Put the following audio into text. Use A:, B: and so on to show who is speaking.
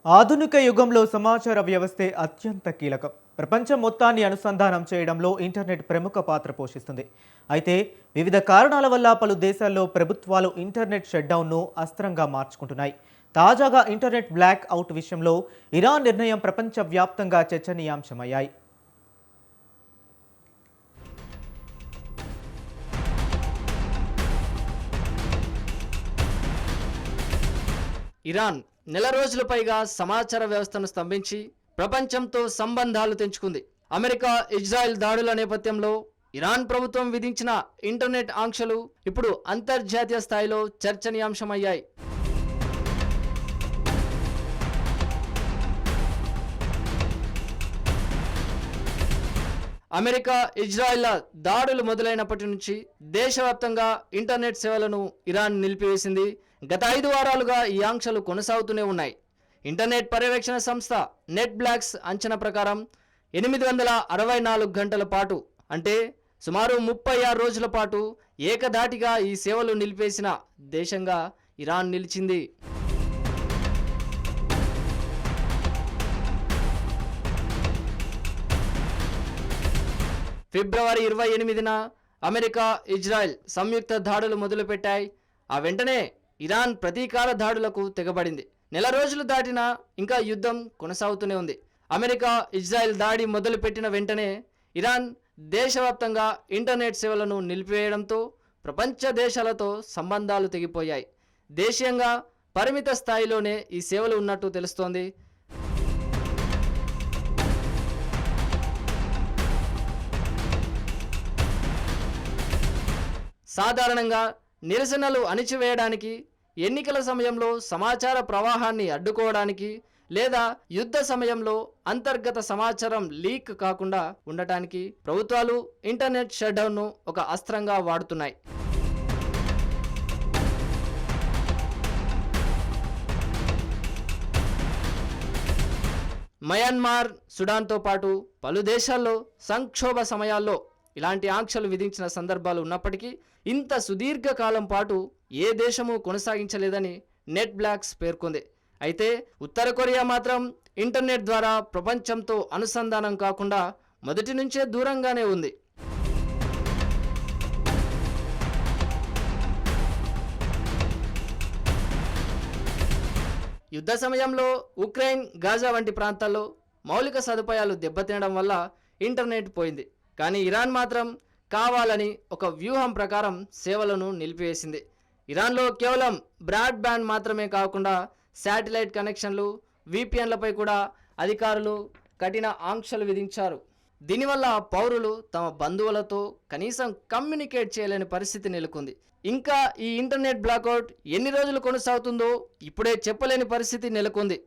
A: ఆధునిక యుగంలో సమాచార వ్యవస్థే అత్యంత కీలకం. ప్రపంచం మొత్తాన్ని అనుసంధానం చేయడంలో ఇంటర్నెట్ ప్రముఖ పాత్ర పోషిస్తుంది. అయితే వివిధ కారణాల వల్ల పలు దేశాల్లో ప్రభుత్వాలు ఇంటర్నెట్ షట్డౌన్ను అస్త్రంగా మార్చుకుంటున్నాయి. తాజాగా ఇంటర్నెట్ బ్లాక్ అవుట్ విషయంలో ఇరాన్ నిర్ణయం ప్రపంచవ్యాప్తంగా చర్చనీయాంశమయ్యాయి.
B: ఇరాన్ నెల రోజుల పైగా సమాచార వ్యవస్థను స్తంభించి ప్రపంచంతో సంబంధాలు తెంచుకుంది. అమెరికా ఇజ్రాయెల్ దాడుల నేపథ్యంలో ఇరాన్ ప్రభుత్వం విధించిన ఇంటర్నెట్ ఆంక్షలు ఇప్పుడు అంతర్జాతీయ స్థాయిలో చర్చనీయాంశమయ్యాయి. అమెరికా ఇజ్రాయెల్ దాడులు మొదలైనప్పటి నుంచి దేశవ్యాప్తంగా ఇంటర్నెట్ సేవలను ఇరాన్ నిలిపివేసింది. గత 5 వారాలుగా ఈ ఆంక్షలు కొనసాగుతూనే ఉన్నాయి. ఇంటర్నెట్ పర్యవేక్షణ సంస్థ నెట్ బ్లాక్స్ అంచనా ప్రకారం 864 గంటల పాటు అంటే సుమారు 36 రోజుల పాటు ఏకధాటిగా ఈ సేవలు నిలిపేసిన దేశంగా ఇరాన్ నిలిచింది. ఫిబ్రవరి 28న అమెరికా ఇజ్రాయెల్ సంయుక్త దాడులు మొదలుపెట్టాయి. ఆ వెంటనే ఇరాన్ ప్రతీకార దాడులకు తెగబడింది. నెల రోజులు దాటినా ఇంకా యుద్ధం కొనసాగుతూనే ఉంది. అమెరికా ఇజ్రాయెల్ దాడి మొదలుపెట్టిన వెంటనే ఇరాన్ దేశవ్యాప్తంగా ఇంటర్నెట్ సేవలను నిలిపివేయడంతో ప్రపంచ దేశాలతో సంబంధాలు తెగిపోయాయి. దేశీయంగా పరిమిత స్థాయిలోనే ఈ సేవలు ఉన్నట్టు తెలుస్తోంది. సాధారణంగా నిరసనలు అణిచివేయడానికి, ఎన్నికల సమయంలో సమాచార ప్రవాహాన్ని అడ్డుకోవడానికి లేదా యుద్ధ సమయంలో అంతర్గత సమాచారం లీక్ కాకుండా ఉండటానికి ప్రభుత్వాలు ఇంటర్నెట్ షట్డౌన్ను ఒక అస్త్రంగా వాడుతున్నాయి. మయన్మార్, సుడాన్తో పాటు పలు దేశాల్లో సంక్షోభ సమయాల్లో ఇలాంటి ఆంక్షలు విధించిన సందర్భాలు ఉన్నప్పటికీ ఇంత సుదీర్ఘకాలం పాటు ఏ దేశము కొనసాగించలేదని నెట్ బ్లాక్స్ పేర్కొంది. అయితే ఉత్తర కొరియా మాత్రం ఇంటర్నెట్ ద్వారా ప్రపంచంతో అనుసంధానం కాకుండా మొదటి నుంచే దూరంగానే ఉంది. యుద్ధ సమయంలో ఉక్రెయిన్, గాజా వంటి ప్రాంతాల్లో మౌలిక సదుపాయాలు దెబ్బతినడం వల్ల ఇంటర్నెట్ పోయింది. కానీ ఇరాన్ మాత్రం కావాలని ఒక వ్యూహం ప్రకారం సేవలను నిలిపివేసింది. ఇరాన్లో కేవలం బ్రాడ్బ్యాండ్ మాత్రమే కాకుండా శాటిలైట్ కనెక్షన్లు, విపిఎన్లపై కూడా అధికారులు కఠిన ఆంక్షలు విధించారు. దీనివల్ల పౌరులు తమ బంధువులతో కనీసం కమ్యూనికేట్ చేయలేని పరిస్థితి నెలకొంది. ఇంకా ఈ ఇంటర్నెట్ బ్లాకౌట్ ఎన్ని రోజులు కొనసాగుతుందో ఇప్పుడే చెప్పలేని పరిస్థితి నెలకొంది.